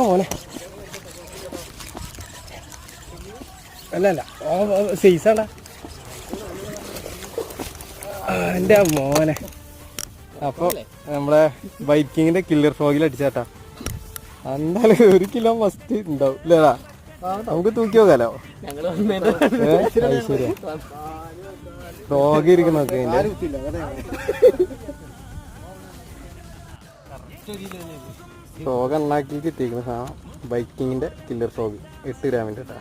മോനെ അല്ല സൈസാടാ എൻ്റെ മോനെ. അപ്പോൾ നമ്മളെ ബൈക്കിങ്ങിന്റെ കില്ലർ ഫ്രോഗിൽ അടിച്ചാട്ടാ. എന്തായാലും 1 കിലോ മസ്റ്റ് ഉണ്ടാവും ഇല്ലടാ. നമുക്ക് തൂക്കി നോക്കാലോ. ശരിയാ ഫ്രോഗ് ഇരിക്കുന്നൊക്കെ ഫ്രോഗ് ഉണ്ടാക്കി കിട്ടിയിരിക്കുന്ന സാധനം ബൈക്കിങ്ങിന്റെ കില്ലർ ഫ്രോഗ് 8 ഗ്രാമിൻ്റെ കേട്ടാ.